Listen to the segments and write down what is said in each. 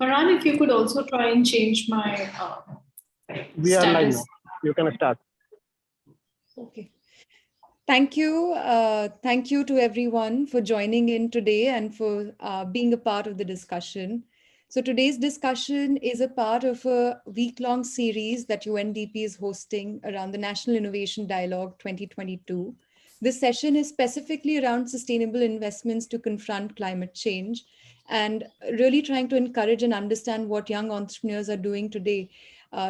Paran, if you could also try and change my We are live now. status. You can start. Okay. Thank you. Thank you to everyone for joining in today and for being a part of the discussion. So today's discussion is a part of a week-long series that UNDP is hosting around the National Innovation Dialogue 2022. This session is specifically around sustainable investments to confront climate change and really trying to encourage and understand what young entrepreneurs are doing today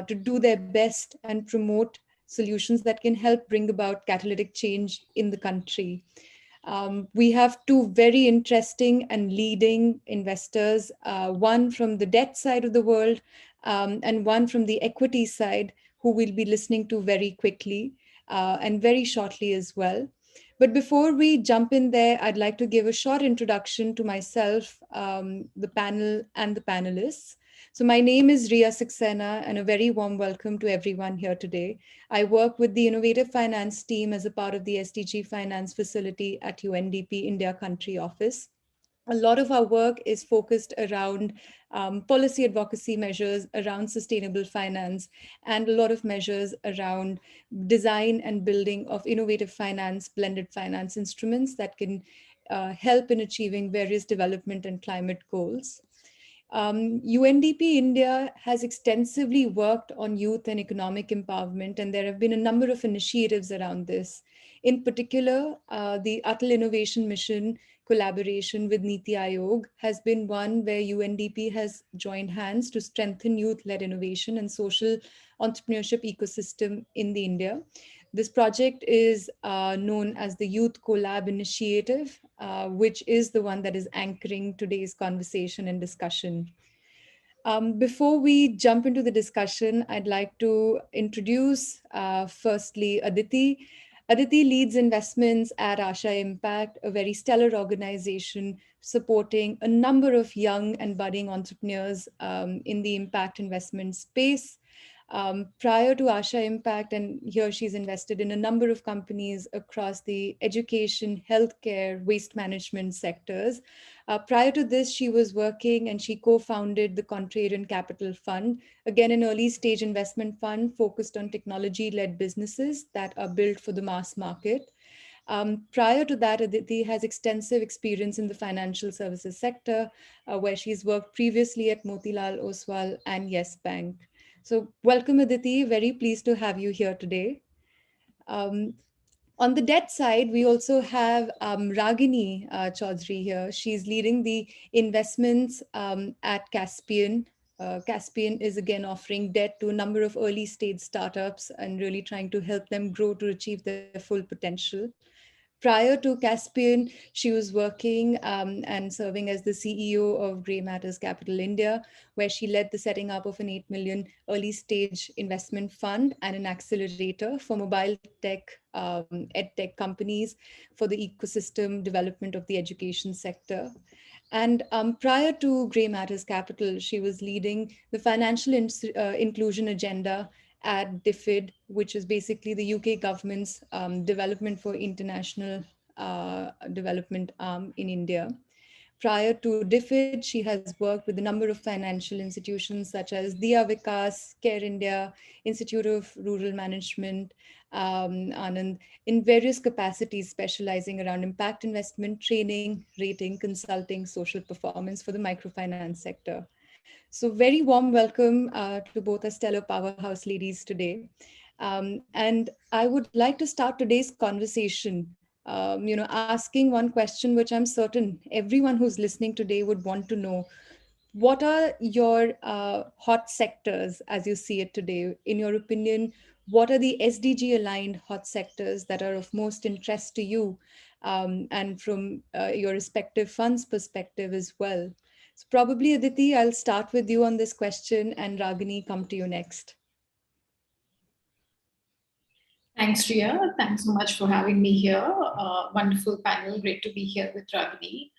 to do their best and promote solutions that can help bring about catalytic change in the country. We have two very interesting and leading investors, one from the debt side of the world and one from the equity side, who we'll be listening to very quickly and very shortly as well. But before we jump in there, I'd like to give a short introduction to myself, the panel and the panelists. So my name is Ria Saxena, and a very warm welcome to everyone here today. I work with the Innovative Finance team as a part of the SDG Finance facility at UNDP India Country Office. A lot of our work is focused around policy advocacy measures around sustainable finance and a lot of measures around design and building of innovative finance, blended finance instruments that can help in achieving various development and climate goals. UNDP India has extensively worked on youth and economic empowerment, and there have been a number of initiatives around this. In particular, the Atal Innovation Mission collaboration with Niti Aayog has been one where UNDP has joined hands to strengthen youth-led innovation and social entrepreneurship ecosystem in the India. This project is known as the Youth Collab Initiative, which is the one that is anchoring today's conversation and discussion. Before we jump into the discussion, I'd like to introduce firstly Aditi. Aditi leads investments at Asha Impact, a very stellar organization supporting a number of young and budding entrepreneurs in the impact investment space. Prior to Asha Impact, and here she's invested in a number of companies across the education, healthcare, waste management sectors. Prior to this, she was working and she co-founded the Contrarian Capital Fund, again an early stage investment fund focused on technology-led businesses that are built for the mass market. Prior to that, Aditi has extensive experience in the financial services sector, where she's worked previously at Motilal Oswal and Yes Bank. So welcome, Aditi. Very pleased to have you here today. On the debt side, we also have Ragini Chaudhary here. She's leading the investments at Caspian. Caspian is again offering debt to a number of early stage startups and really trying to help them grow to achieve their full potential. Prior to Caspian, she was working and serving as the CEO of Grey Matters Capital India, where she led the setting up of an 8 million early stage investment fund and an accelerator for mobile tech, ed tech companies for the ecosystem development of the education sector. And prior to Grey Matters Capital, she was leading the financial inclusion agenda at DFID, which is basically the UK government's development for international development arm in India. Prior to DFID, she has worked with a number of financial institutions such as Diya Vikas, Care India, Institute of Rural Management, Anand, in various capacities specializing around impact investment, training, rating, consulting, social performance for the microfinance sector. So very warm welcome to both our stellar powerhouse ladies today. And I would like to start today's conversation, asking one question, which I'm certain everyone who's listening today would want to know. What are your hot sectors as you see it today? In your opinion, what are the SDG aligned hot sectors that are of most interest to you and from your respective funds perspective as well? So probably, Aditi, I'll start with you on this question and Ragini, come to you next. Thanks, Ria. Thanks so much for having me here. Wonderful panel. Great to be here with Ragini.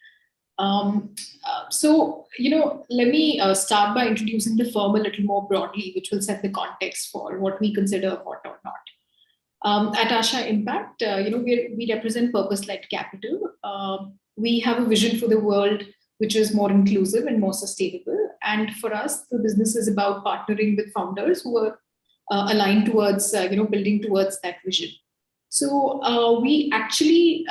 Let me start by introducing the firm a little more broadly, which will set the context for what we consider hot or not. At Asha Impact, we represent purpose-led capital. We have a vision for the world which is more inclusive and more sustainable. And for us, the business is about partnering with founders who are aligned towards, building towards that vision. So we actually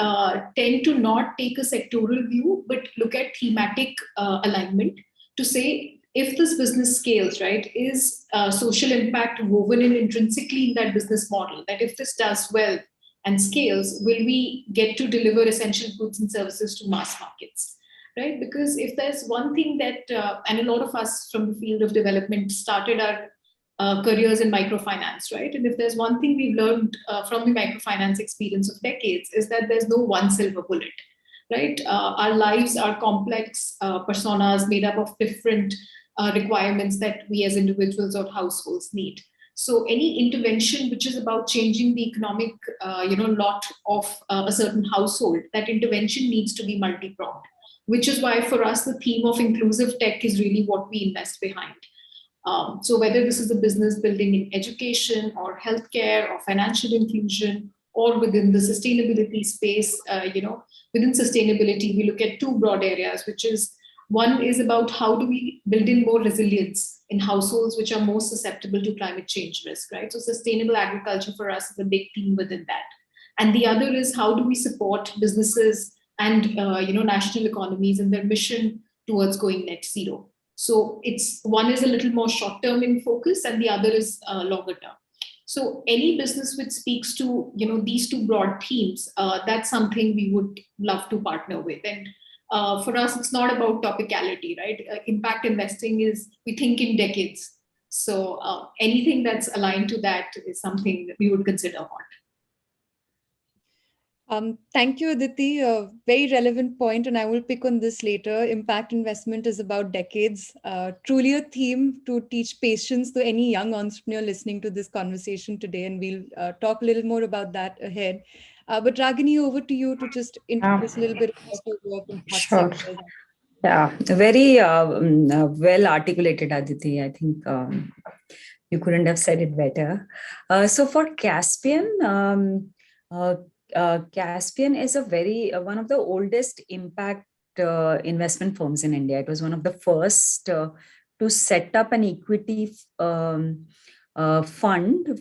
tend to not take a sectoral view, but look at thematic alignment to say, if this business scales, right, is social impact woven in intrinsically in that business model? That if this does well and scales, will we get to deliver essential goods and services to mass markets, right? Because if there's one thing that, and a lot of us from the field of development started our careers in microfinance, right? And if there's one thing we've learned from the microfinance experience of decades, is that there's no one silver bullet, right? Our lives are complex personas made up of different requirements that we as individuals or households need. So any intervention which is about changing the economic, lot of a certain household, that intervention needs to be multi-pronged, which is why for us, the theme of inclusive tech is really what we invest behind. So whether this is a business building in education or healthcare or financial inclusion, or within the sustainability space, within sustainability, we look at two broad areas, which is one is about how do we build in more resilience in households which are more susceptible to climate change risk, right? So sustainable agriculture for us is a big theme within that. And the other is how do we support businesses and national economies in their mission towards going net zero. So it's one is a little more short term in focus, and the other is longer term. So any business which speaks to these two broad themes, that's something we would love to partner with. And for us, it's not about topicality, right? Impact investing is, we think in decades. So anything that's aligned to that is something that we would consider hot. Thank you, Aditi. A very relevant point, and I will pick on this later. Impact investment is about decades. Truly a theme to teach patience to any young entrepreneur listening to this conversation today, and we'll talk a little more about that ahead. But Ragini, over to you to just introduce a little bit about your work in hot Sure. sectors. Yeah, very well articulated, Aditi. I think you couldn't have said it better. So for Caspian, Caspian is a very one of the oldest impact investment firms in India. It was one of the first to set up an equity fund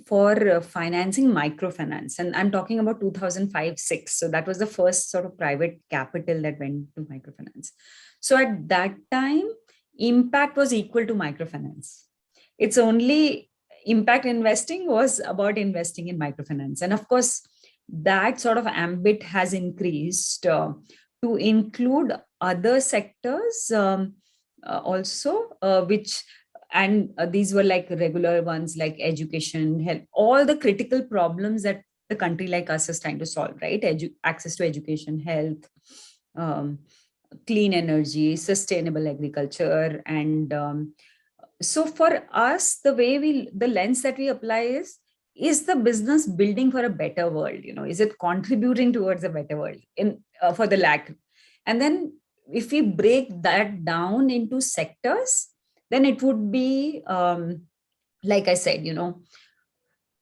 for financing microfinance, and I'm talking about 2005-06. So that was the first sort of private capital that went to microfinance. So at that time, impact was equal to microfinance. It's only impact investing was about investing in microfinance, and of course that sort of ambit has increased to include other sectors also, which and these were like regular ones like education, health, all the critical problems that the country like us is trying to solve, right? Access to education, health, clean energy, sustainable agriculture. And so for us, the lens that we apply is the business building for a better world? Is it contributing towards a better world for the lack? And then if we break that down into sectors, then it would be, like I said,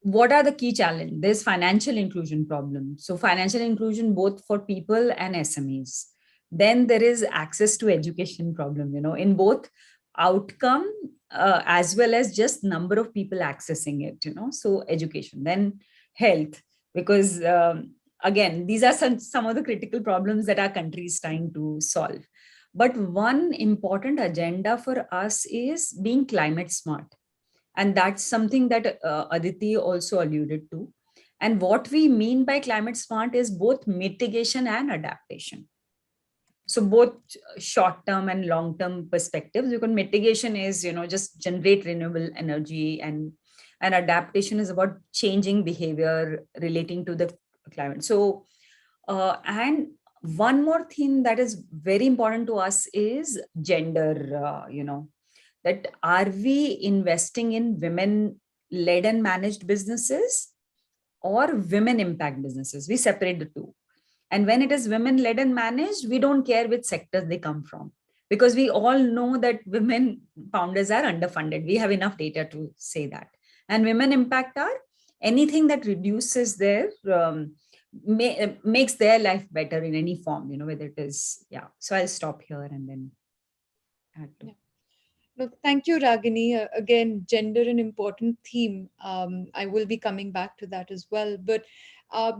what are the key challenges? There's financial inclusion problem. So financial inclusion, both for people and SMEs. Then there is access to education problem, in both outcome as well as just number of people accessing it, so education. Then health, because again, these are some of the critical problems that our country is trying to solve. But one important agenda for us is being climate smart. And that's something that Aditi also alluded to. And what we mean by climate smart is both mitigation and adaptation. So both short-term and long-term perspectives, because mitigation is, just generate renewable energy, and adaptation is about changing behavior relating to the climate. So, and one more thing that is very important to us is gender, that are we investing in women-led and managed businesses or women impact businesses? We separate the two. And when it is women-led and managed, we don't care which sectors they come from, because we all know that women founders are underfunded. We have enough data to say that. And women impact are anything that reduces their, makes their life better in any form, whether it is, yeah. So I'll stop here and then add to. Yeah. No, thank you, Ragini. Again, gender an important theme. I will be coming back to that as well. But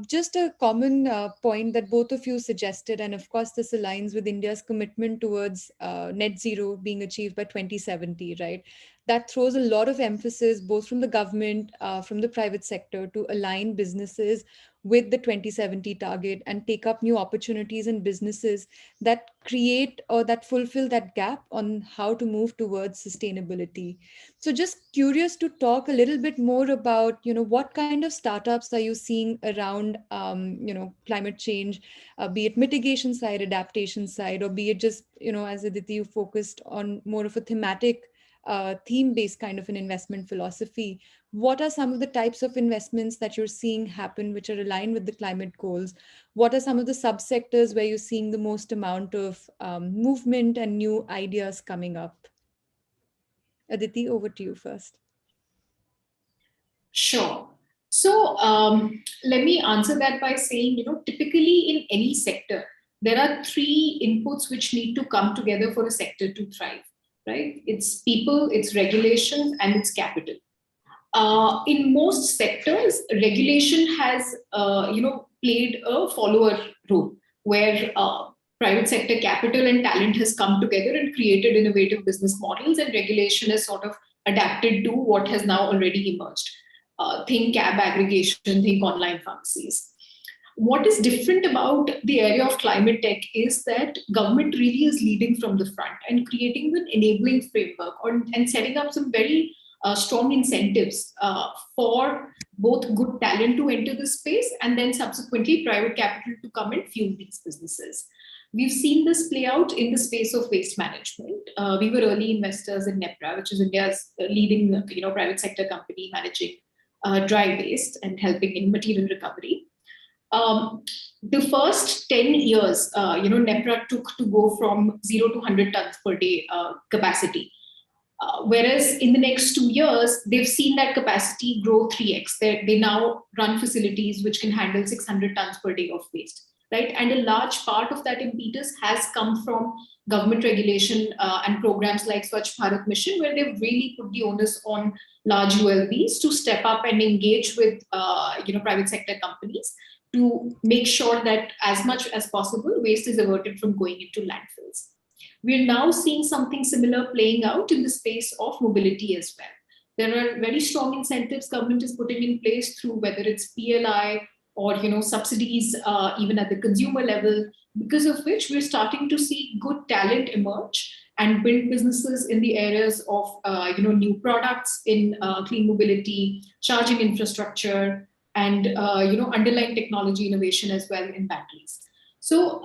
just a common point that both of you suggested, and of course, this aligns with India's commitment towards net zero being achieved by 2070, right? That throws a lot of emphasis, both from the government, from the private sector, to align businesses with the 2070 target and take up new opportunities in businesses that create or that fulfill that gap on how to move towards sustainability. So just curious to talk a little bit more about, what kind of startups are you seeing around, climate change, be it mitigation side, adaptation side, or be it just, as Aditi, you focused on more of a thematic theme-based kind of an investment philosophy. What are some of the types of investments that you're seeing happen which are aligned with the climate goals? What are some of the subsectors where you're seeing the most amount of movement and new ideas coming up? Aditi, over to you first. Sure. So let me answer that by saying, typically in any sector, there are three inputs which need to come together for a sector to thrive, right? It's people, it's regulations, and it's capital. In most sectors, regulation has, played a follower role where private sector capital and talent has come together and created innovative business models, and regulation has sort of adapted to what has now already emerged. Think cab aggregation, think online pharmacies. What is different about the area of climate tech is that government really is leading from the front and creating an enabling framework and setting up some very strong incentives for both good talent to enter the space and then subsequently private capital to come and fuel these businesses. We've seen this play out in the space of waste management. We were early investors in NEPRA, which is India's leading private sector company managing dry waste and helping in material recovery. The first 10 years, NEPRA took to go from 0 to 100 tons per day capacity. Whereas in the next 2 years, they've seen that capacity grow 3x. They now run facilities which can handle 600 tons per day of waste, right? And a large part of that impetus has come from government regulation and programs like Swachh Bharat Mission, where they've really put the onus on large ULBs to step up and engage with private sector companies to make sure that as much as possible, waste is averted from going into landfills. We're now seeing something similar playing out in the space of mobility as well. There are very strong incentives government is putting in place through whether it's PLI or subsidies even at the consumer level, because of which we're starting to see good talent emerge and build businesses in the areas of new products in clean mobility, charging infrastructure, and underlying technology innovation as well in batteries. So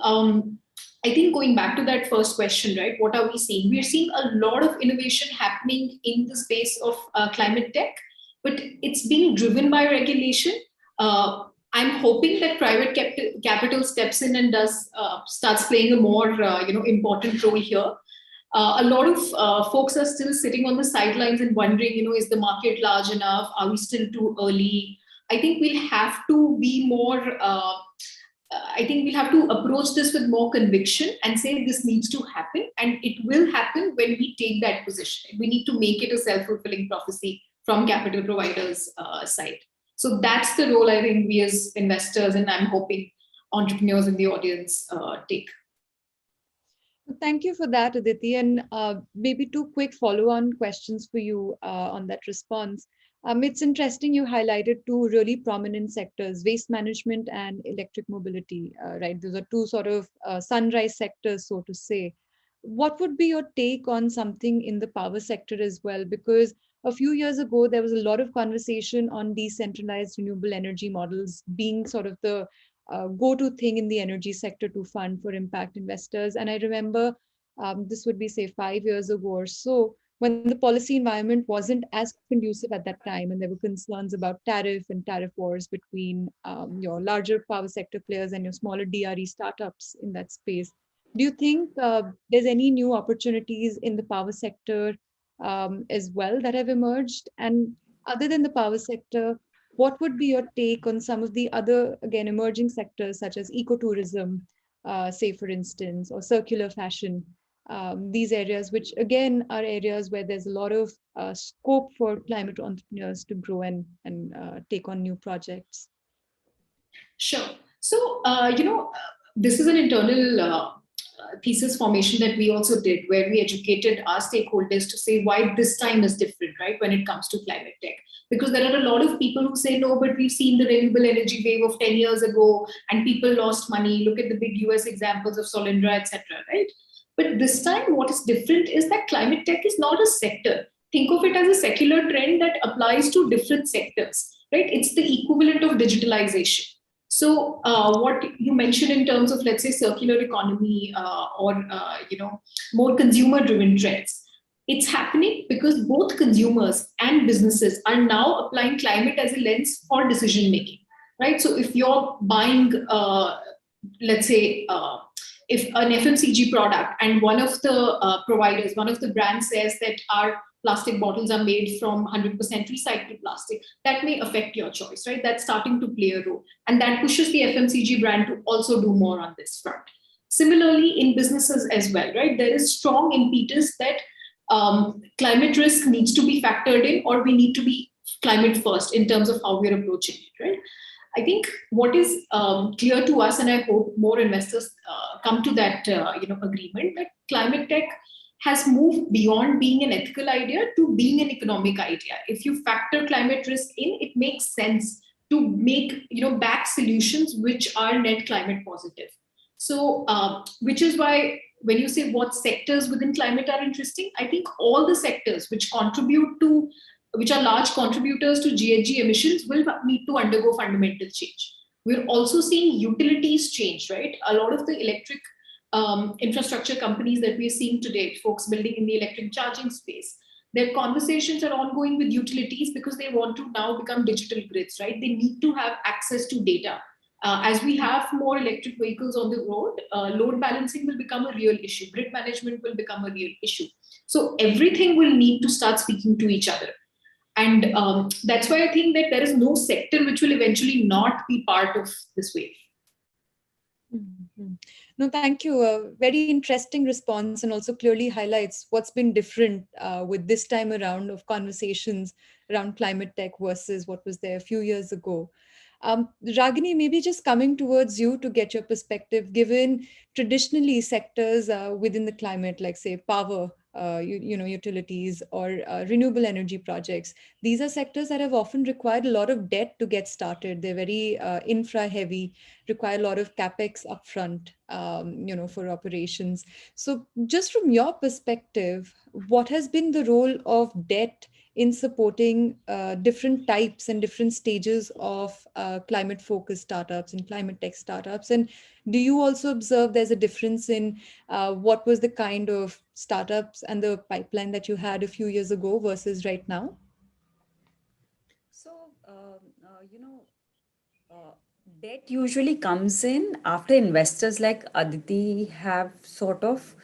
I think going back to that first question, right, what are we seeing? We're seeing a lot of innovation happening in the space of climate tech, but it's being driven by regulation. I'm hoping that private capital steps in and starts playing a more important role here. A lot of folks are still sitting on the sidelines and wondering, is the market large enough? Are we still too early? I think we'll have to be more. I think we'll have to approach this with more conviction and say this needs to happen, and it will happen when we take that position. We need to make it a self-fulfilling prophecy from capital providers' side. So that's the role I think we as investors, and I'm hoping entrepreneurs in the audience take. Thank you for that, Aditi. And maybe two quick follow-on questions for you on that response. It's interesting you highlighted two really prominent sectors, waste management and electric mobility, right? Those are two sort of sunrise sectors, so to say. What would be your take on something in the power sector as well? Because a few years ago, there was a lot of conversation on decentralized renewable energy models being sort of the go-to thing in the energy sector to fund for impact investors. And I remember this would be, say, 5 years ago or so, when the policy environment wasn't as conducive at that time, and there were concerns about tariff and tariff wars between your larger power sector players and your smaller DRE startups in that space. Do you think there's any new opportunities in the power sector as well that have emerged? And other than the power sector, what would be your take on some of the other, again, emerging sectors such as ecotourism, say, for instance, or circular fashion? these areas, which again are areas where there's a lot of scope for climate entrepreneurs to grow and take on new projects? Sure. So, this is an internal thesis formation that we also did, where we educated our stakeholders to say why this time is different, right, when it comes to climate tech. Because there are a lot of people who say, no, but we've seen the renewable energy wave of 10 years ago and people lost money. Look at the big US examples of Solindra, etc., right? But this time, what is different is that climate tech is not a sector. Think of it as a secular trend that applies to different sectors, right? It's the equivalent of digitalization. So what you mentioned in terms of, let's say, circular economy or more consumer-driven trends, it's happening because both consumers and businesses are now applying climate as a lens for decision making, right? So if you're buying, let's say, if an FMCG product and one of the providers, one of the brands says that our plastic bottles are made from 100% recycled plastic, that may affect your choice, right? That's starting to play a role. And that pushes the FMCG brand to also do more on this front. Similarly, in businesses as well, right? There is strong impetus that climate risk needs to be factored in, or we need to be climate first in terms of how we're approaching it, right? I think what is clear to us, and I hope more investors come to that agreement, that climate tech has moved beyond being an ethical idea to being an economic idea. If you factor climate risk in, it makes sense to make back solutions which are net climate positive. So, which is why when you say what sectors within climate are interesting, I think all the sectors which are large contributors to GHG emissions will need to undergo fundamental change. We're also seeing utilities change, right? A lot of the electric infrastructure companies that we're seeing today, folks building in the electric charging space, their conversations are ongoing with utilities because they want to now become digital grids, right? They need to have access to data. As we have more electric vehicles on the road, load balancing will become a real issue. Grid management will become a real issue. So everything will need to start speaking to each other. And that's why I think that there is no sector which will eventually not be part of this wave. Mm-hmm. No, thank you. A very interesting response, and also clearly highlights what's been different with this time around of conversations around climate tech versus what was there a few years ago. Ragini, maybe just coming towards you to get your perspective, given traditionally sectors within the climate, like say power, utilities or renewable energy projects. These are sectors that have often required a lot of debt to get started. They're very infra heavy, require a lot of capex upfront, for operations. So just from your perspective, what has been the role of debt in supporting different types and different stages of climate focused startups and climate tech startups? And do you also observe there's a difference in what was the kind of startups and the pipeline that you had a few years ago versus right now? So, debt usually comes in after investors like Aditi have sort of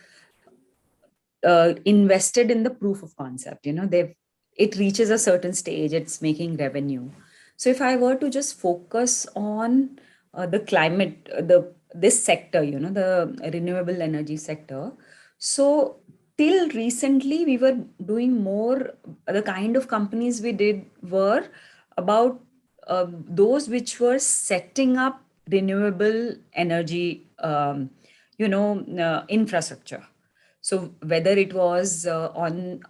invested in the proof of concept. It reaches a certain stage, it's making revenue. So if I were to just focus on the climate, this sector, the renewable energy sector. So till recently, we were doing more, the kind of companies we did were about those which were setting up renewable energy, infrastructure. So whether it was on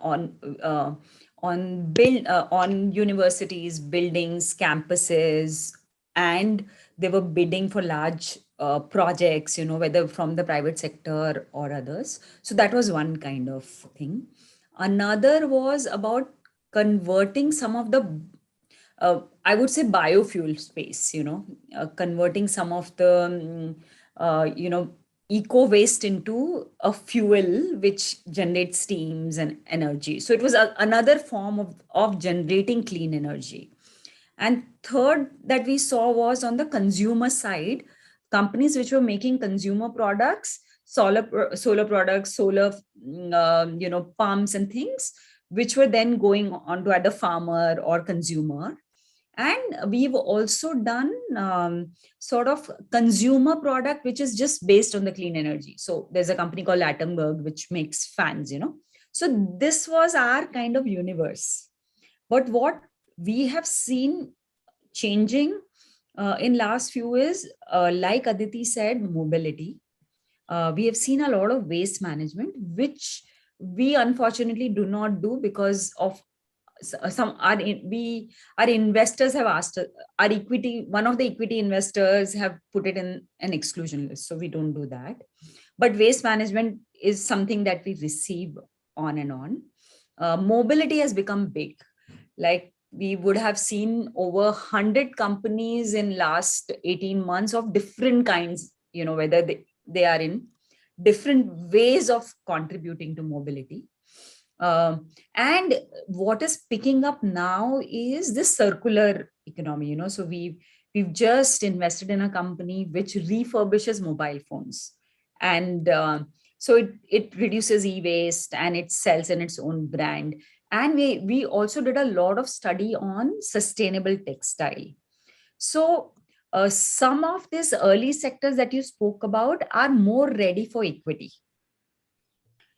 universities, buildings, campuses, and they were bidding for large projects, whether from the private sector or others. So that was one kind of thing. Another was about converting some of the I would say biofuel space, converting some of the, eco waste into a fuel which generates steams and energy. So it was another form of generating clean energy. And third that we saw was on the consumer side, companies which were making consumer products, solar products, solar, pumps and things, which were then going on to either farmer or consumer. And we've also done sort of consumer product, which is just based on the clean energy. So there's a company called Atomberg, which makes fans, So this was our kind of universe. But what we have seen changing in last few is, like Aditi said, mobility. We have seen a lot of waste management, which we unfortunately do not do because of our investors have asked our equity. One of the equity investors have put it in an exclusion list, so we don't do that. But waste management is something that we receive on and on. Mobility has become big. Like we would have seen over 100 companies in last 18 months of different kinds, whether they are in different ways of contributing to mobility. And what is picking up now is this circular economy, So we've just invested in a company which refurbishes mobile phones, and so it reduces e-waste and it sells in its own brand. And we also did a lot of study on sustainable textile. So some of these early sectors that you spoke about are more ready for equity.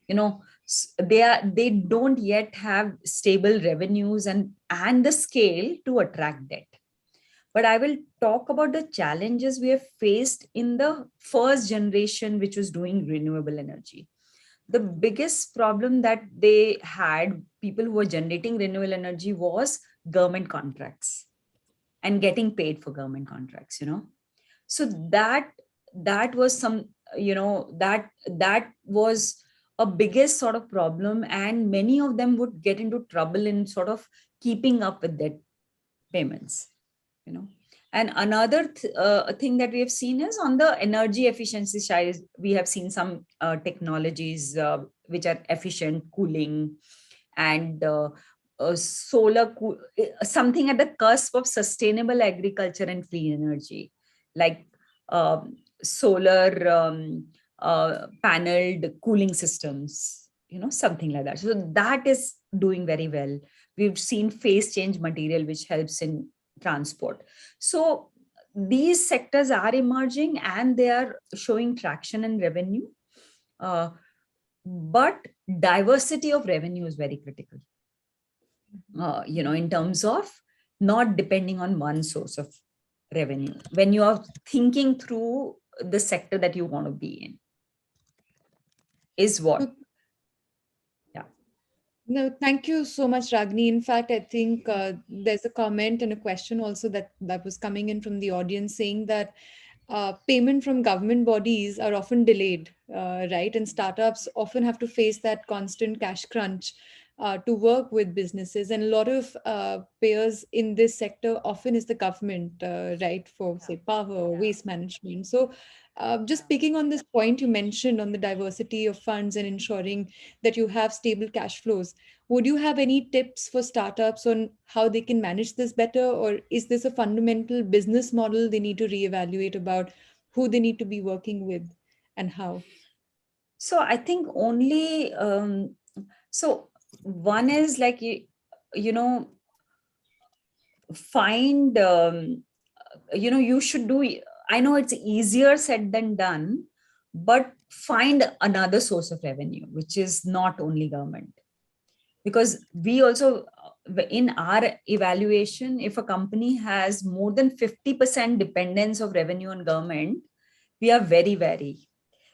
They don't yet have stable revenues and the scale to attract debt. But I will talk about the challenges we have faced in the first generation, which was doing renewable energy. The biggest problem that they had, people who were generating renewable energy, was government contracts and getting paid for government contracts, So that was some, that was a biggest sort of problem, and many of them would get into trouble in sort of keeping up with their payments, And another thing that we have seen is on the energy efficiency side, we have seen some technologies which are efficient cooling and solar, something at the cusp of sustainable agriculture and clean energy, like solar paneled cooling systems, something like that. So that is doing very well. We've seen phase change material, which helps in transport. So these sectors are emerging and they are showing traction and revenue. But diversity of revenue is very critical, in terms of not depending on one source of revenue when you are thinking through the sector that you want to be in. Is what. Yeah. No, thank you so much, Ragini. In fact, I think there's a comment and a question also that was coming in from the audience saying that payment from government bodies are often delayed, right? And startups often have to face that constant cash crunch to work with businesses. And a lot of payers in this sector often is the government, right? For say power, waste management. So just picking on this point you mentioned on the diversity of funds and ensuring that you have stable cash flows, would you have any tips for startups on how they can manage this better? Or is this a fundamental business model they need to reevaluate about who they need to be working with and how? So I think only, so one is like, find, you should do, I know it's easier said than done, but find another source of revenue, which is not only government. Because we also, in our evaluation, if a company has more than 50% dependence of revenue on government, we are very wary,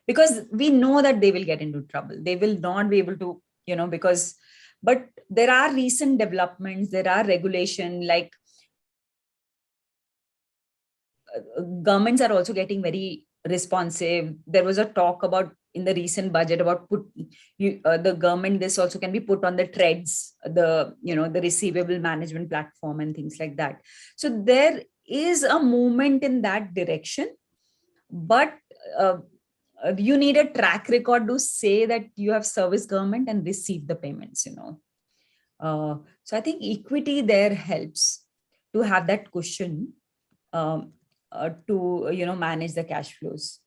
because we know that they will get into trouble. They will not be able to, but there are recent developments, there are regulation, like governments are also getting very responsive. There was a talk about in the recent budget about the government, this also can be put on the TREADS, the receivable management platform and things like that. So there is a movement in that direction, but you need a track record to say that you have serviced government and received the payments, so I think equity there helps to have that cushion to manage the cash flows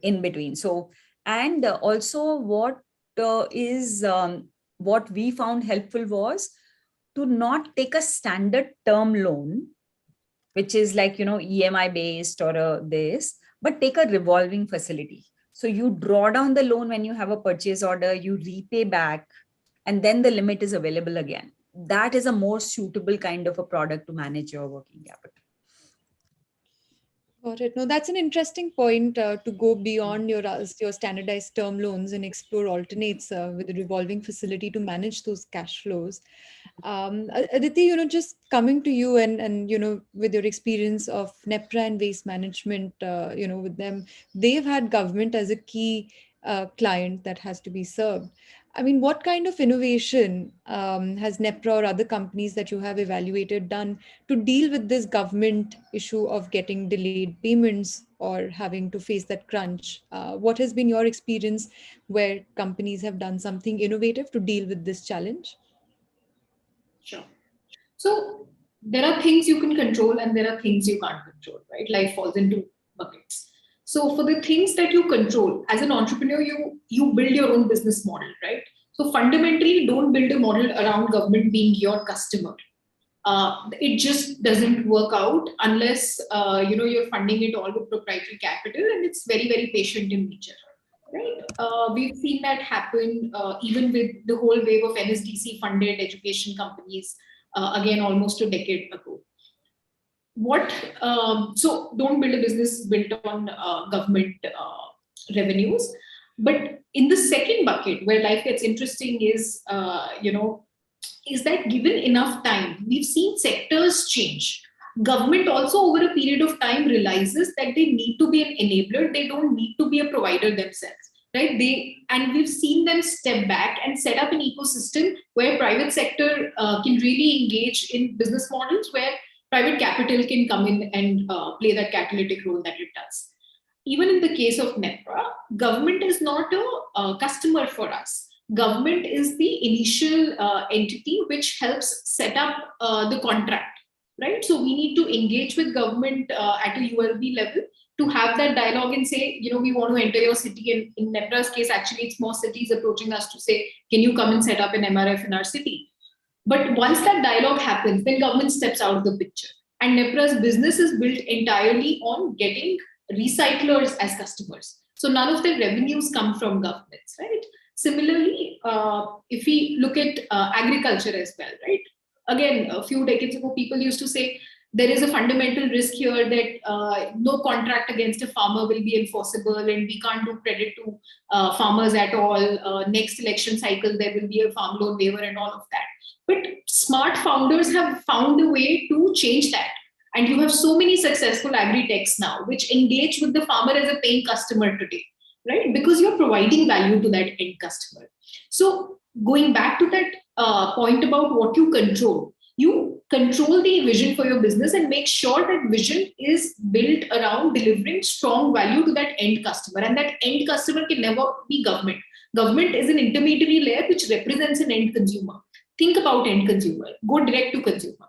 in between. So, and also what we found helpful was to not take a standard term loan, which is like, EMI based or this, but take a revolving facility. So you draw down the loan when you have a purchase order, you repay back, and then the limit is available again. That is a more suitable kind of a product to manage your working capital. Got it. No, that's an interesting point to go beyond your standardized term loans and explore alternates with a revolving facility to manage those cash flows. Aditi, just coming to you and with your experience of NEPRA and waste management, with them, they've had government as a key client that has to be served. I mean, what kind of innovation has NEPRA or other companies that you have evaluated done to deal with this government issue of getting delayed payments or having to face that crunch? What has been your experience where companies have done something innovative to deal with this challenge? Sure. So there are things you can control and there are things you can't control, right? Life falls into buckets. So for the things that you control, as an entrepreneur, you build your own business model, right? So fundamentally, don't build a model around government being your customer. It just doesn't work out unless you're funding it all with proprietary capital, and it's very, very patient in nature, right? We've seen that happen even with the whole wave of NSDC funded education companies, again almost a decade ago. So don't build a business built on government revenues. But in the second bucket, where life gets interesting, is that given enough time, we've seen sectors change. Government also over a period of time realizes that they need to be an enabler. They don't need to be a provider themselves, right? We've seen them step back and set up an ecosystem where private sector can really engage in business models where private capital can come in and play that catalytic role that it does. Even in the case of NEPRA, government is not a customer for us. Government is the initial entity which helps set up the contract, right? So we need to engage with government at a ULB level to have that dialogue and say, we want to enter your city. And in NEPRA's case, actually, it's more cities approaching us to say, can you come and set up an MRF in our city? But once that dialogue happens, then government steps out of the picture. And NEPRA's business is built entirely on getting recyclers as customers. So none of the revenues come from governments, right? Similarly, if we look at agriculture as well, right? Again, a few decades ago, people used to say there is a fundamental risk here that no contract against a farmer will be enforceable and we can't do credit to farmers at all. Next election cycle, there will be a farm loan waiver and all of that. But smart founders have found a way to change that. And you have so many successful agri-techs now, which engage with the farmer as a paying customer today, right? Because you're providing value to that end customer. So going back to that point about what you control the vision for your business and make sure that vision is built around delivering strong value to that end customer. And that end customer can never be government. Government is an intermediary layer which represents an end consumer. Think about end consumer, go direct to consumer.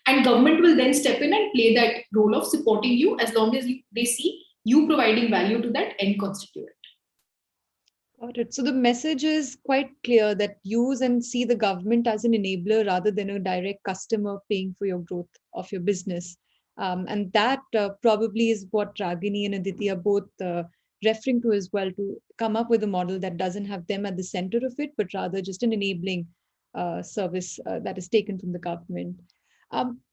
And government will then step in and play that role of supporting you as long as they see you providing value to that end constituent. Got it. So the message is quite clear that use and see the government as an enabler rather than a direct customer paying for your growth of your business. And that probably is what Ragini and Aditi are both referring to as well, to come up with a model that doesn't have them at the center of it, but rather just an enabling service that is taken from the government.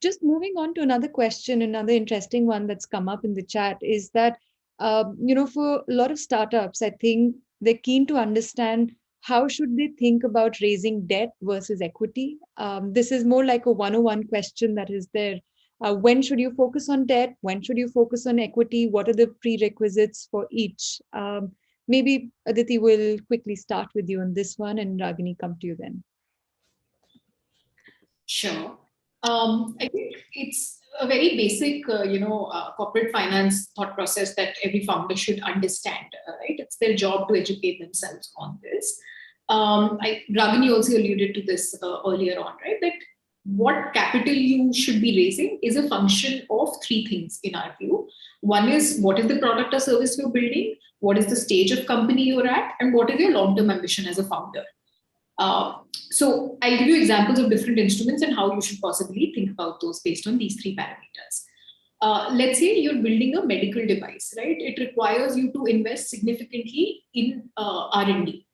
Just moving on to another question, another interesting one that's come up in the chat is that, for a lot of startups, I think they're keen to understand how should they think about raising debt versus equity. This is more like a 101 question that is there. When should you focus on debt? When should you focus on equity? What are the prerequisites for each? Maybe Aditi will quickly start with you on this one and Ragini come to you then. Sure. I think it's a very basic, corporate finance thought process that every founder should understand, right? It's their job to educate themselves on this. Ragini also alluded to this earlier on, right? That what capital you should be raising is a function of three things in our view. One is what is the product or service you're building, what is the stage of company you're at, and what is your long-term ambition as a founder. So I'll give you examples of different instruments and how you should possibly think about those based on these three parameters. Let's say you're building a medical device, right? It requires you to invest significantly in R&D.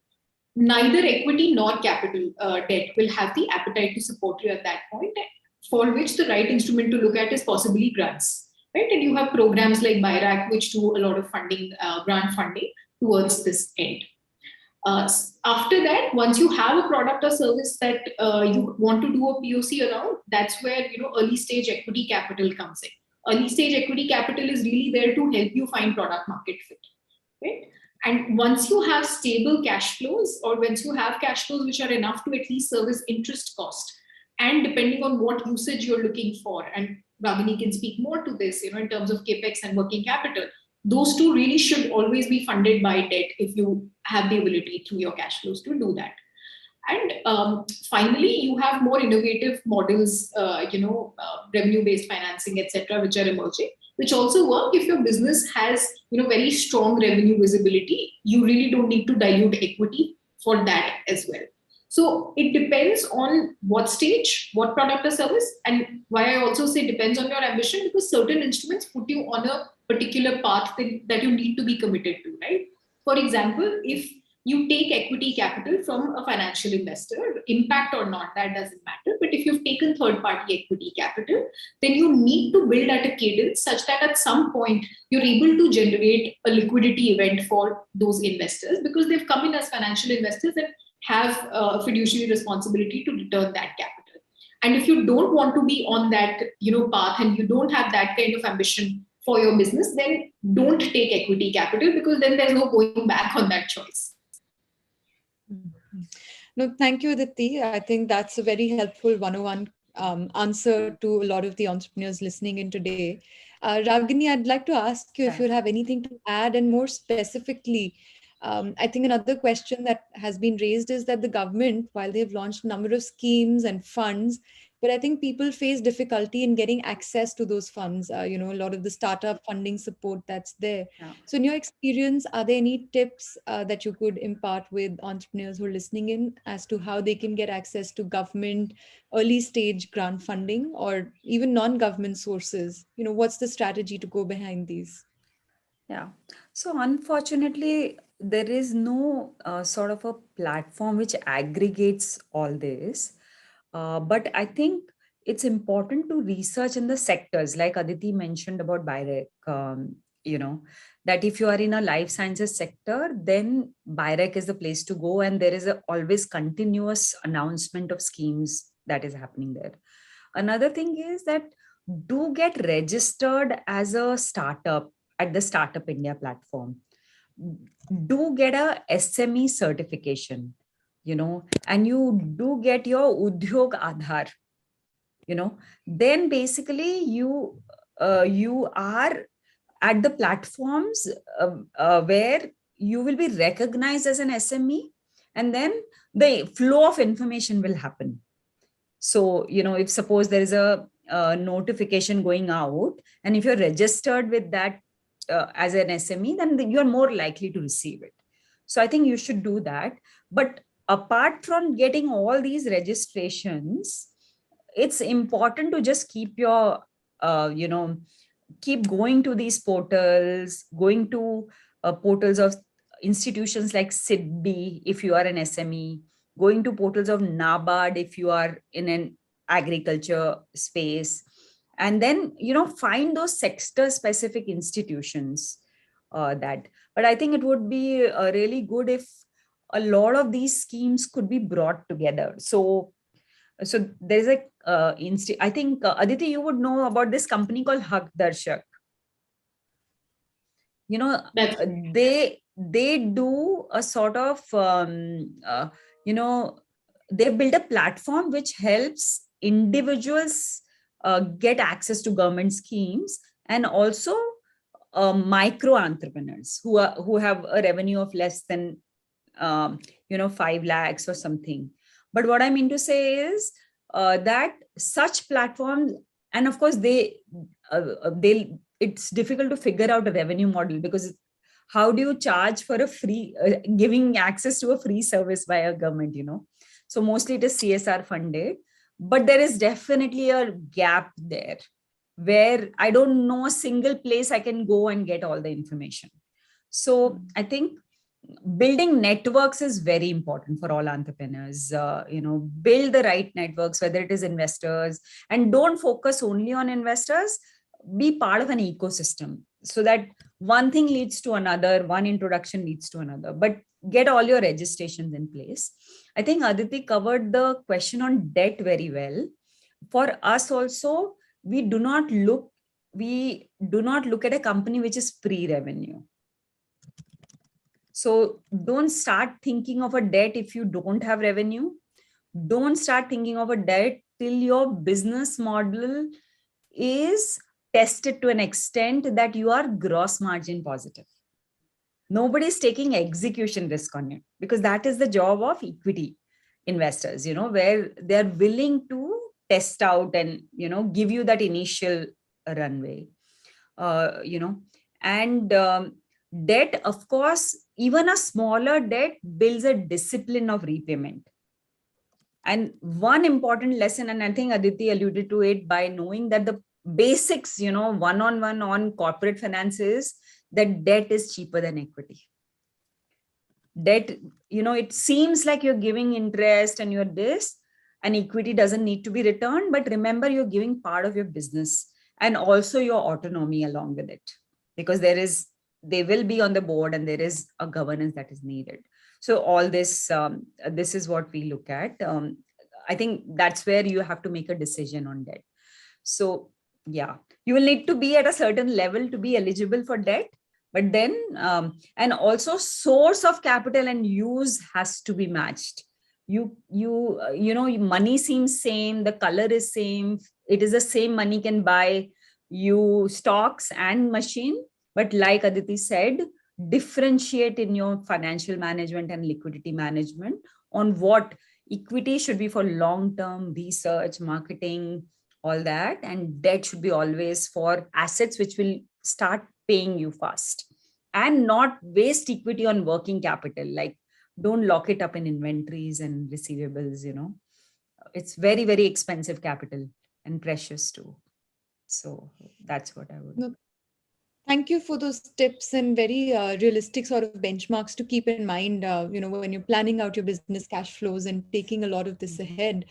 Neither equity nor capital debt will have the appetite to support you at that point, for which the right instrument to look at is possibly grants, right? And you have programs like BIRAC, which do a lot of funding, grant funding towards this end. After that, once you have a product or service that you want to do a POC around, that's where early stage equity capital comes in. Early stage equity capital is really there to help you find product market fit, right? And once you have stable cash flows, or once you have cash flows which are enough to at least service interest cost, and depending on what usage you're looking for, and Ragini can speak more to this, in terms of capex and working capital, those two really should always be funded by debt if you have the ability through your cash flows to do that. And finally, you have more innovative models, revenue-based financing, etc., which are emerging, which also work if your business has very strong revenue visibility. You really don't need to dilute equity for that as well. So it depends on what stage, what product or service, and why I also say depends on your ambition, because certain instruments put you on a particular path that you need to be committed to, right? For example, if you take equity capital from a financial investor, impact or not, that doesn't matter. But if you've taken third-party equity capital, then you need to build at a cadence such that at some point you're able to generate a liquidity event for those investors, because they've come in as financial investors and have a fiduciary responsibility to return that capital. And if you don't want to be on that path, and you don't have that kind of ambition for your business, then don't take equity capital, because then there's no going back on that choice. No, thank you, Aditi. I think that's a very helpful 101 answer to a lot of the entrepreneurs listening in today. Ragini, I'd like to ask you if you have anything to add, and more specifically, I think another question that has been raised is that the government, while they've launched a number of schemes and funds, but I think people face difficulty in getting access to those funds, a lot of the startup funding support that's there. Yeah. So in your experience, are there any tips that you could impart with entrepreneurs who are listening in as to how they can get access to government, early stage grant funding, or even non-government sources? What's the strategy to go behind these? Yeah. So unfortunately, there is no sort of a platform which aggregates all this. But I think it's important to research in the sectors, like Aditi mentioned about BIRAC, that if you are in a life sciences sector, then BIRAC is the place to go. And there is always continuous announcement of schemes that is happening there. Another thing is that do get registered as a startup at the Startup India platform. Do get a SME certification, and you do get your Udyog Aadhaar, then basically you are at the platforms where you will be recognized as an SME, and then the flow of information will happen. So, if suppose there is a notification going out, and if you're registered with that as an SME, then you're more likely to receive it. So I think you should do that. But apart from getting all these registrations, it's important to just keep your, keep going to these portals, going to portals of institutions like SIDBI if you are an SME, going to portals of NABARD if you are in an agriculture space, and then find those sector specific institutions but I think it would be really good if a lot of these schemes could be brought together. So there's a I think Aditi, you would know about this company called Haq Darshak. They do a sort of they build a platform which helps individuals get access to government schemes, and also micro entrepreneurs who have a revenue of less than 5 lakhs or something. But what I mean to say is that such platforms, and of course it's difficult to figure out a revenue model, because how do you charge for a free giving access to a free service by a government, So mostly it is CSR funded, but there is definitely a gap there where I don't know a single place I can go and get all the information. So I think building networks is very important for all entrepreneurs. Build the right networks, whether it is investors, and don't focus only on investors. Be part of an ecosystem so that one thing leads to another, one introduction leads to another, but get all your registrations in place. I think Aditi covered the question on debt very well. For us also, we do not look at a company which is pre-revenue. So don't start thinking of a debt if you don't have revenue. Don't start thinking of a debt till your business model is tested to an extent that you are gross margin positive. Nobody's taking execution risk on you, because that is the job of equity investors, where they're willing to test out and, give you that initial runway, debt, of course, even a smaller debt builds a discipline of repayment. And one important lesson, and I think Aditi alluded to it, by knowing that the basics, one-on-one on corporate finances, that debt is cheaper than equity. Debt, it seems like you're giving interest and you're this, and equity doesn't need to be returned, but remember, you're giving part of your business and also your autonomy along with it, because they will be on the board and there is a governance that is needed. So all this, this is what we look at. I think that's where you have to make a decision on debt. So yeah, you will need to be at a certain level to be eligible for debt, but then, and also source of capital and use has to be matched. Money seems same, the color is same. It is the same money can buy you stocks and machine. But like Aditi said, differentiate in your financial management and liquidity management on what equity should be for long-term research, marketing, all that. And debt should be always for assets which will start paying you fast, and not waste equity on working capital. Like, don't lock it up in inventories and receivables, it's very, very expensive capital and precious too. So that's what I would. No, thank you for those tips and very realistic sort of benchmarks to keep in mind, when you're planning out your business cash flows and taking a lot of this ahead.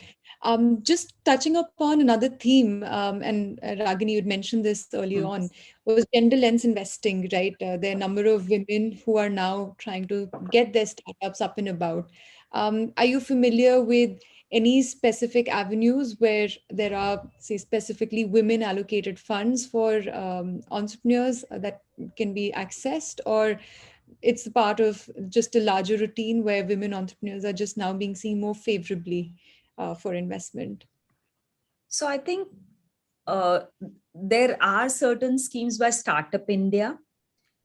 Just touching upon another theme, and Ragini, you'd mentioned this earlier on, was gender lens investing, right? There are a number of women who are now trying to get their startups up and about. Are you familiar with any specific avenues where there are, say, specifically women allocated funds for entrepreneurs that can be accessed, or it's part of just a larger routine where women entrepreneurs are just now being seen more favorably for investment? So I think there are certain schemes by Startup India,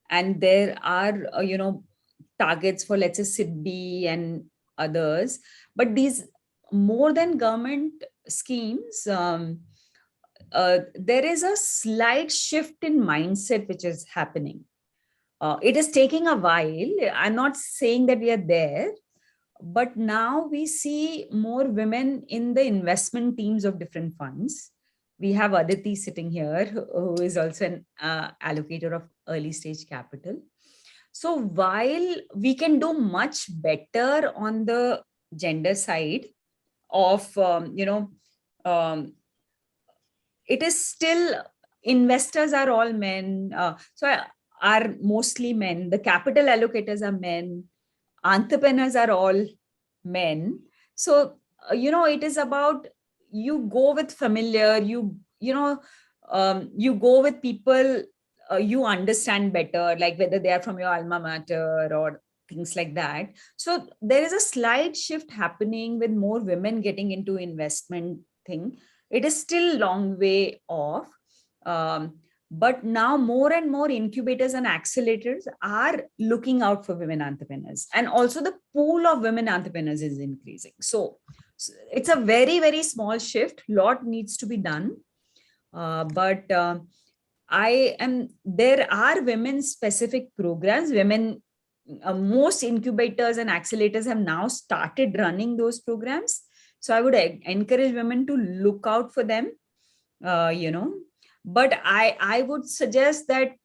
and there are, targets for, let's say, SIDBI and others. But these more than government schemes, there is a slight shift in mindset which is happening. It is taking a while. I'm not saying that we are there, but now we see more women in the investment teams of different funds. We have Aditi sitting here, who is also an allocator of early stage capital. So while we can do much better on the gender side of, it is still, investors are all men. Are mostly men. The capital allocators are men. Entrepreneurs are all men. So, it is about, you go with familiar, you go with people you understand better, like whether they are from your alma mater or things like that. So there is a slight shift happening with more women getting into investment thing. It is still long way off. But now more and more incubators and accelerators are looking out for women entrepreneurs. And also the pool of women entrepreneurs is increasing. So it's a very, very small shift. A lot needs to be done. There are women specific programs, women most incubators and accelerators have now started running those programs. So I would encourage women to look out for them, but I would suggest that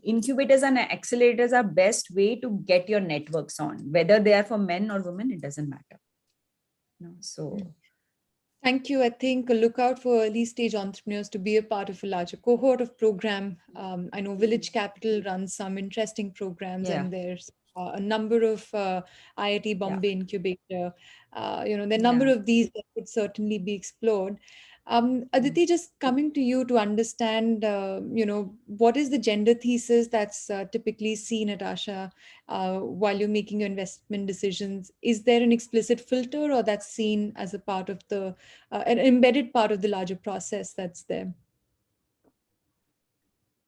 incubators and accelerators are best way to get your networks on, whether they are for men or women, it doesn't matter. So thank you. I think look out for early stage entrepreneurs to be a part of a larger cohort of program. I know Village Capital runs some interesting programs, and there's a number of IIT Bombay incubator. There are a number of these that could certainly be explored. Aditi, just coming to you to understand, what is the gender thesis that's typically seen at Asha while you're making your investment decisions? Is there an explicit filter, or that's seen as a part of the an embedded part of the larger process that's there?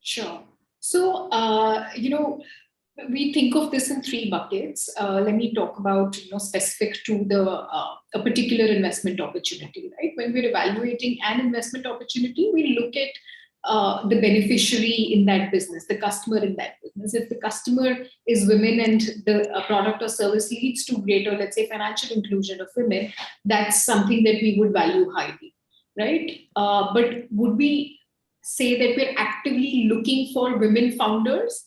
Sure. So, we think of this in three buckets. Let me talk about, specific to a particular investment opportunity, right? When we're evaluating an investment opportunity, we look at the beneficiary in that business, the customer in that business. If the customer is women and the product or service leads to greater, let's say, financial inclusion of women, that's something that we would value highly, right? But would we say that we're actively looking for women founders?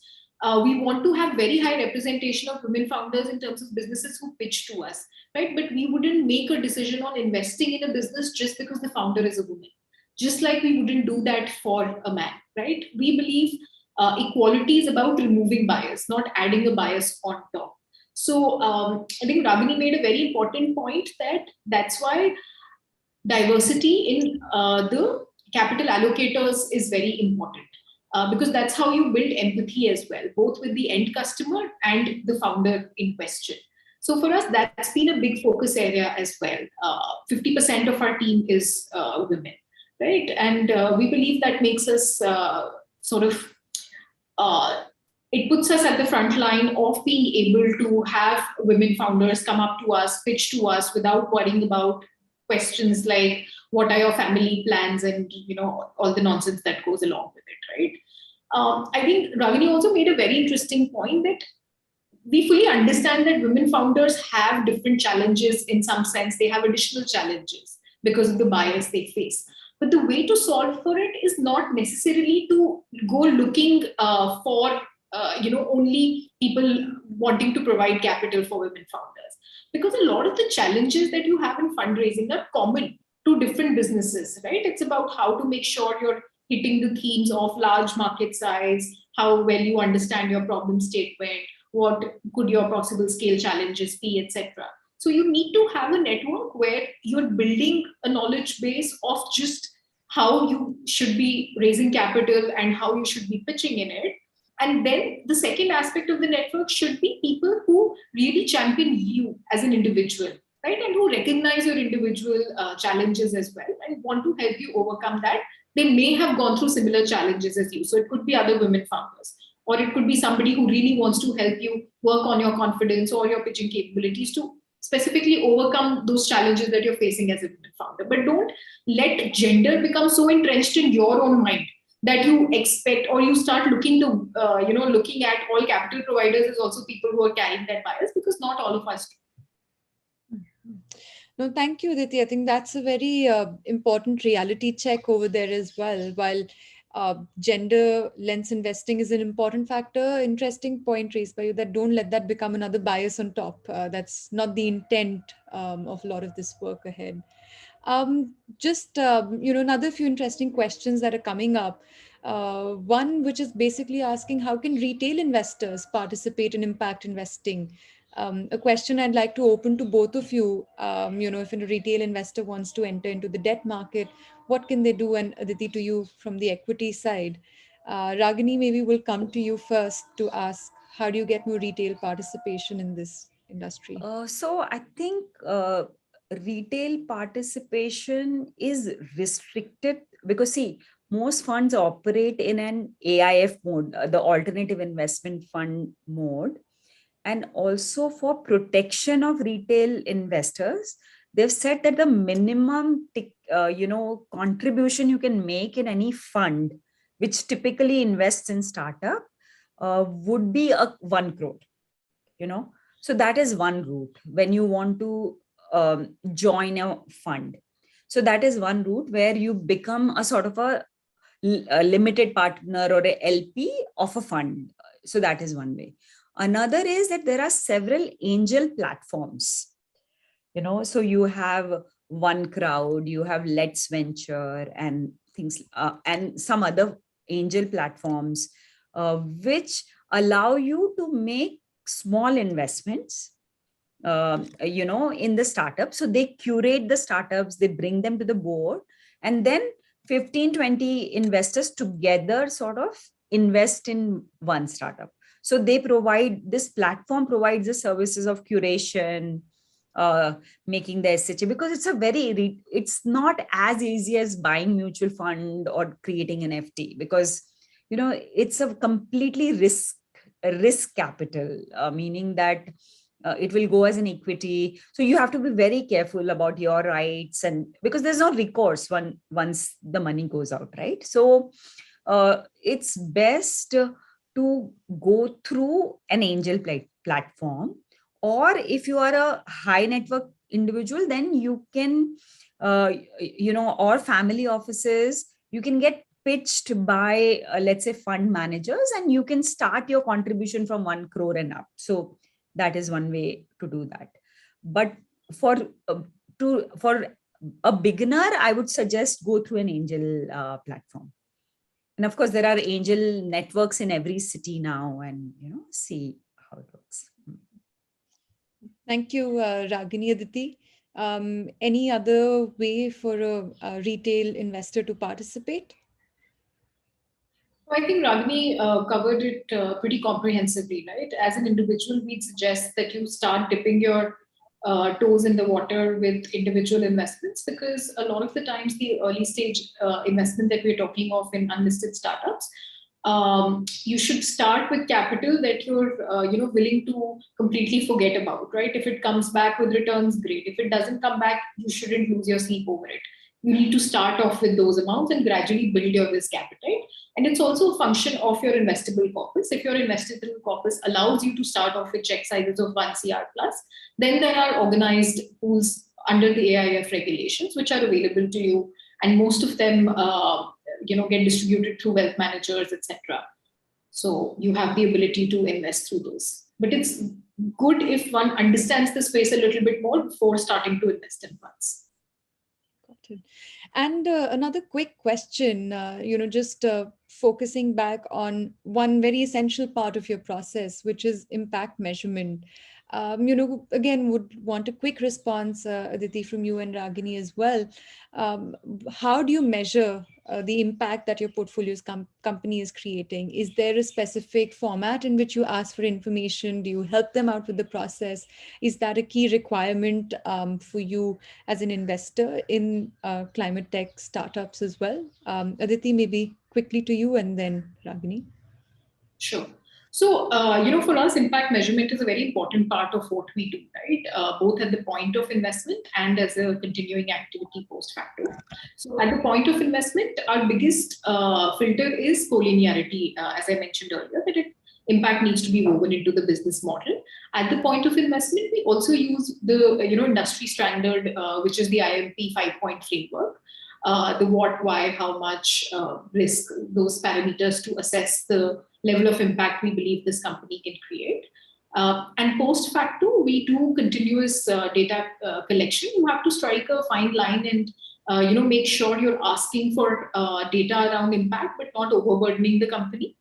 We want to have very high representation of women founders in terms of businesses who pitch to us, right? But we wouldn't make a decision on investing in a business just because the founder is a woman. Just like we wouldn't do that for a man, right? We believe equality is about removing bias, not adding a bias on top. So I think Ragini made a very important point that's why diversity in the capital allocators is very important. Because that's how you build empathy as well, both with the end customer and the founder in question. So for us, that's been a big focus area as well. 50% of our team is women, right? And we believe that makes us it puts us at the front line of being able to have women founders come up to us, pitch to us without worrying about questions like, what are your family plans, and all the nonsense that goes along with it, right? I think Ragini also made a very interesting point that we fully understand that women founders have different challenges. In some sense, they have additional challenges because of the bias they face. But the way to solve for it is not necessarily to go looking for only people wanting to provide capital for women founders, because a lot of the challenges that you have in fundraising are common to different businesses, right? It's about how to make sure you're hitting the themes of large market size, how well you understand your problem statement, what could your possible scale challenges be, etc. So you need to have a network where you're building a knowledge base of just how you should be raising capital and how you should be pitching in it. And then the second aspect of the network should be people who really champion you as an individual, right? And who recognize your individual challenges as well and want to help you overcome that. They may have gone through similar challenges as you. So it could be other women founders, or it could be somebody who really wants to help you work on your confidence or your pitching capabilities to specifically overcome those challenges that you're facing as a women founder. But don't let gender become so entrenched in your own mind that you expect, or you start looking to, looking at all capital providers as also people who are carrying that bias, because not all of us do. No, thank you, Aditi. I think that's a very important reality check over there as well. While gender lens investing is an important factor, interesting point raised by you that don't let that become another bias on top. That's not the intent of a lot of this work ahead. Another few interesting questions that are coming up. One which is basically asking, how can retail investors participate in impact investing? A question I'd like to open to both of you. If a retail investor wants to enter into the debt market, what can they do? And Aditi, to you from the equity side. Ragini, maybe we'll come to you first to ask, how do you get more retail participation in this industry? So I think retail participation is restricted because, see, most funds operate in an AIF mode, the alternative investment fund mode. And also for protection of retail investors, they've said that the minimum contribution you can make in any fund, which typically invests in startup, would be 1 crore. So that is one route when you want to join a fund. So that is one route where you become a sort of a limited partner or a LP of a fund. So that is one way. Another is that there are several angel platforms. So you have One Crowd, you have Let's Venture, and things, and some other angel platforms, which allow you to make small investments, in the startup. So they curate the startups, they bring them to the board, and then 15, 20 investors together sort of invest in one startup. So this platform provides the services of curation, making the SHA, because it's not as easy as buying mutual fund or creating an FT, because it's a completely risk capital, meaning that it will go as an equity. So you have to be very careful about your rights, and because there's no recourse once the money goes out, right? So it's best to go through an angel platform, or if you are a high network individual, then you can, or family offices, you can get pitched by, let's say, fund managers, and you can start your contribution from 1 crore and up. So that is one way to do that. But for a beginner, I would suggest go through an angel platform. And of course, there are angel networks in every city now, and see how it works. Thank you, Ragini. Aditi. Any other way for a retail investor to participate? I think Ragini covered it pretty comprehensively, right? As an individual, we'd suggest that you start dipping your toes in the water with individual investments, because a lot of the times the early stage investment that we're talking of in unlisted startups, you should start with capital that you're willing to completely forget about, right? If it comes back with returns, great. If it doesn't come back, you shouldn't lose your sleep over it. You need to start off with those amounts and gradually build your risk appetite. And it's also a function of your investable corpus. If your investable corpus allows you to start off with check sizes of 1 CR plus, then there are organized pools under the AIF regulations which are available to you, and most of them get distributed through wealth managers, etc. So you have the ability to invest through those. But it's good if one understands the space a little bit more before starting to invest in funds. And another quick question, just focusing back on one very essential part of your process, which is impact measurement. Again, would want a quick response, Aditi, from you and Ragini as well. How do you measure the impact that your portfolio's company is creating? Is there a specific format in which you ask for information? Do you help them out with the process? Is that a key requirement for you as an investor in climate tech startups as well? Aditi, maybe quickly to you, and then Ragini. Sure. So, for us, impact measurement is a very important part of what we do, right? Both at the point of investment and as a continuing activity post facto. So, at the point of investment, our biggest filter is collinearity, as I mentioned earlier, that impact needs to be woven into the business model. At the point of investment, we also use the industry standard, which is the IMP 5-point framework. The what, why, how much, risk, those parameters to assess the level of impact we believe this company can create. And post facto, we do continuous data collection. You have to strike a fine line and make sure you're asking for data around impact, but not overburdening the company.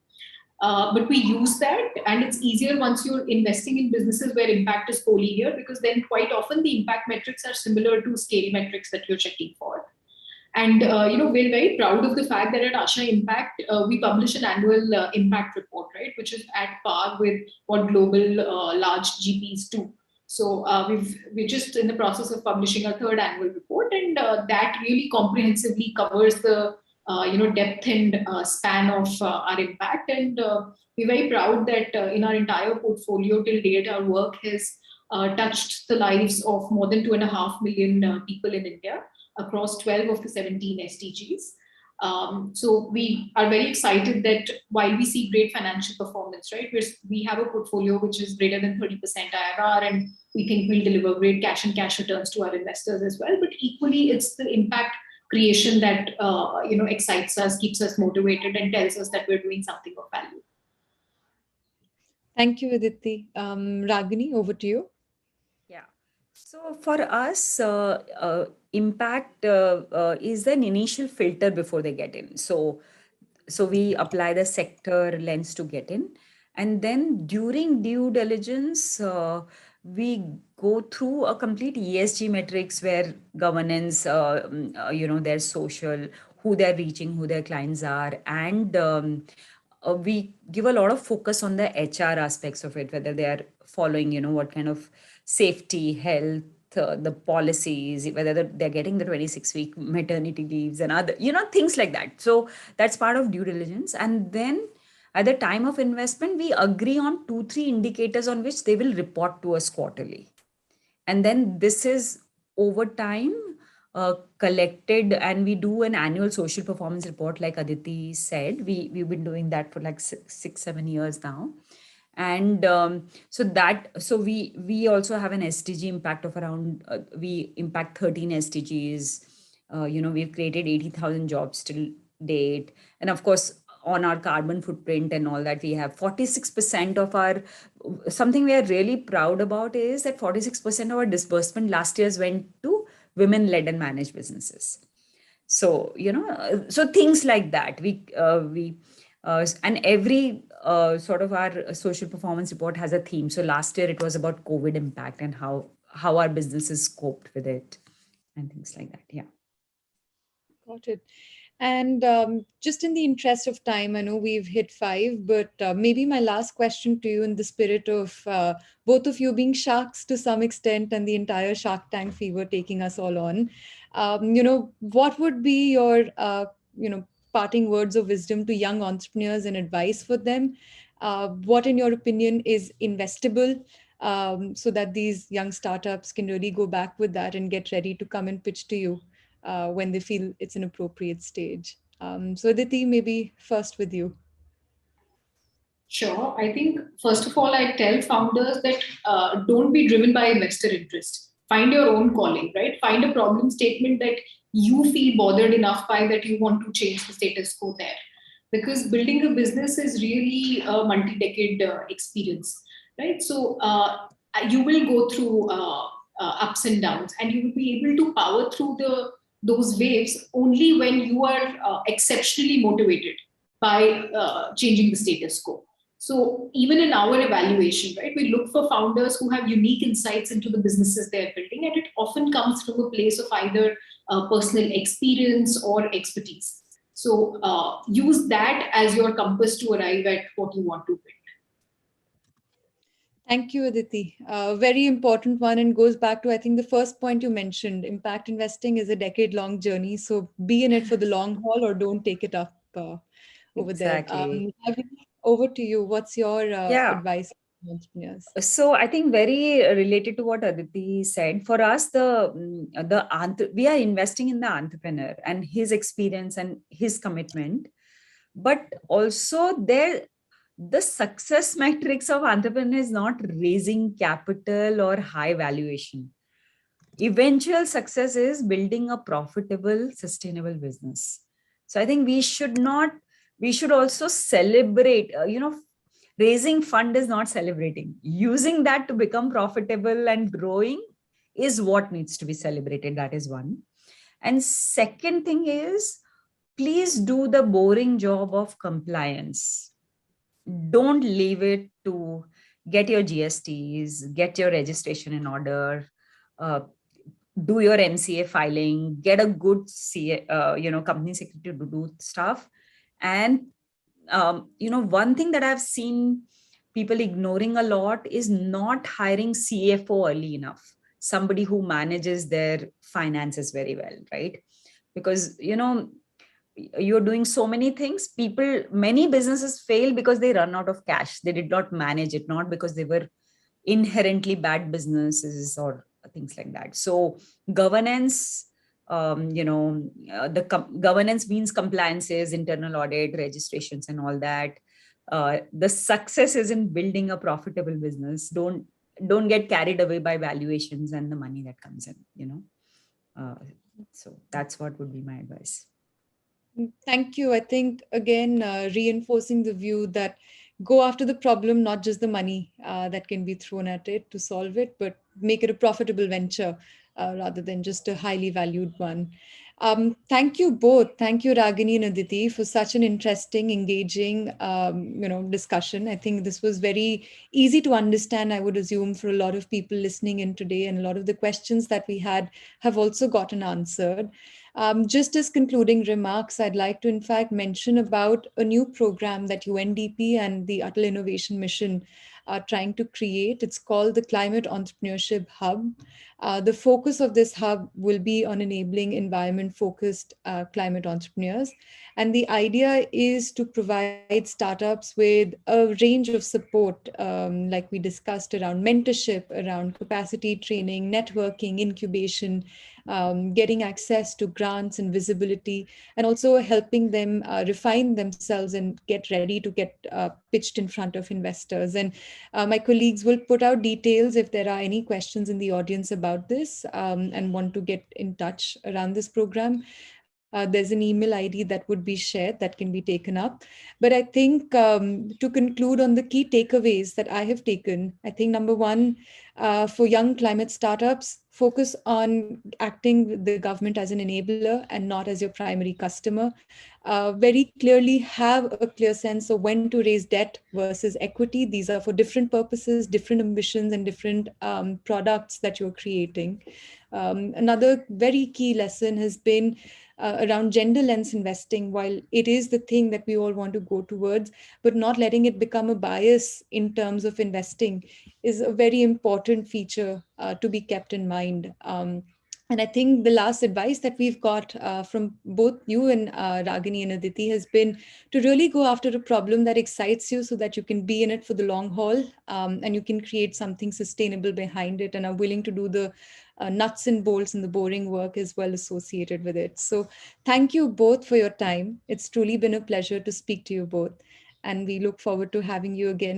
But we use that, and it's easier once you're investing in businesses where impact is collinear, because then quite often the impact metrics are similar to scale metrics that you're checking for. And we're very proud of the fact that at Asha Impact, we publish an annual impact report, right, which is at par with what global large GPs do. So we're just in the process of publishing our third annual report, and that really comprehensively covers the depth and span of our impact. And we're very proud that in our entire portfolio till date, our work has touched the lives of more than 2.5 million people in India, across 12 of the 17 SDGs. So we are very excited that while we see great financial performance, right, we have a portfolio which is greater than 30% IRR, and we think we'll deliver great cash and cash returns to our investors as well. But equally, it's the impact creation that excites us, keeps us motivated, and tells us that we're doing something of value. Thank you, Aditi. Ragini, over to you. Yeah. So for us, impact is an initial filter before they get in. So we apply the sector lens to get in. And then during due diligence, we go through a complete ESG metrics where governance, their social, who they're reaching, who their clients are, and we give a lot of focus on the HR aspects of it, whether they are following, what kind of safety, health, the policies, whether they're getting the 26-week maternity leaves and other, things like that. So that's part of due diligence. And then at the time of investment, we agree on 2-3 indicators on which they will report to us quarterly. And then this is over time collected, and we do an annual social performance report, like Aditi said. We've been doing that for like 6-7 years now. And so we also have an SDG impact of around, we impact 13 SDGs. We've created 80,000 jobs till date. And of course, on our carbon footprint and all that, we have 46% of our, something we are really proud about is that 46% of our disbursement last year's went to women-led and managed businesses. So, so things like that. And every sort of our social performance report has a theme. So last year it was about COVID impact and how our businesses coped with it and things like that. Yeah. Got it. And just in the interest of time, I know we've hit 5, but maybe my last question to you, in the spirit of both of you being sharks to some extent and the entire Shark Tank fever taking us all on, what would be your, parting words of wisdom to young entrepreneurs and advice for them? What, in your opinion, is investable so that these young startups can really go back with that and get ready to come and pitch to you when they feel it's an appropriate stage? So Aditi, maybe first with you. Sure. I think, first of all, I tell founders that don't be driven by investor interest. Find your own calling, right? Find a problem statement that you feel bothered enough by that you want to change the status quo there. Because building a business is really a multi-decade experience, right? So you will go through ups and downs, and you will be able to power through those waves only when you are exceptionally motivated by changing the status quo. So even in our evaluation, right, we look for founders who have unique insights into the businesses they're building, and it often comes from a place of either personal experience or expertise. So use that as your compass to arrive at what you want to build. Thank you, Aditi. Very important one, and goes back to, I think, the first point you mentioned. Impact investing is a decade-long journey. So be in it for the long haul, or don't take it up over Exactly. there. Over to you. What's your advice to entrepreneurs? So I think very related to what Aditi said, for us, we are investing in the entrepreneur and his experience and his commitment, but also the success metrics of entrepreneur is not raising capital or high valuation. Eventual success is building a profitable, sustainable business. So I think we should also celebrate, raising fund is not celebrating. Using that to become profitable and growing is what needs to be celebrated. That is one. And second thing is, please do the boring job of compliance. Don't leave it to get your GSTs, get your registration in order, do your MCA filing, get a good company secretary to do stuff. And one thing that I've seen people ignoring a lot is not hiring CFO early enough, somebody who manages their finances very well, right? Because you're doing so many things. Many businesses fail because they run out of cash. They did not manage it, not because they were inherently bad businesses or things like that. So governance, governance means compliances, internal audit, registrations, and all that. The success is in building a profitable business. Don't get carried away by valuations and the money that comes in. So that's what would be my advice. Thank you. I think, again, reinforcing the view that go after the problem, not just the money that can be thrown at it to solve it, but make it a profitable venture rather than just a highly valued one. Thank you both. Thank you, Ragini and Aditi, for such an interesting, engaging, discussion. I think this was very easy to understand, I would assume, for a lot of people listening in today, and a lot of the questions that we had have also gotten answered. Just as concluding remarks, I'd like to, in fact, mention about a new program that UNDP and the Atal Innovation Mission are trying to create. It's called the Climate Entrepreneurship Hub. The focus of this hub will be on enabling environment-focused climate entrepreneurs. And the idea is to provide startups with a range of support, like we discussed, around mentorship, around capacity training, networking, incubation, getting access to grants and visibility, and also helping them refine themselves and get ready to get pitched in front of investors. And my colleagues will put out details if there are any questions in the audience about this and want to get in touch around this program. There's an email ID that would be shared that can be taken up. But I think to conclude on the key takeaways that I have taken, I think number one, for young climate startups, focus on acting with the government as an enabler and not as your primary customer. Very clearly have a clear sense of when to raise debt versus equity. These are for different purposes, different ambitions, and different products that you're creating. Another very key lesson has been around gender lens investing. While it is the thing that we all want to go towards, but not letting it become a bias in terms of investing is a very important feature to be kept in mind. And I think the last advice that we've got from both you and Ragini and Aditi has been to really go after a problem that excites you so that you can be in it for the long haul, and you can create something sustainable behind it and are willing to do the nuts and bolts and the boring work as well associated with it. So thank you both for your time. It's truly been a pleasure to speak to you both. And we look forward to having you again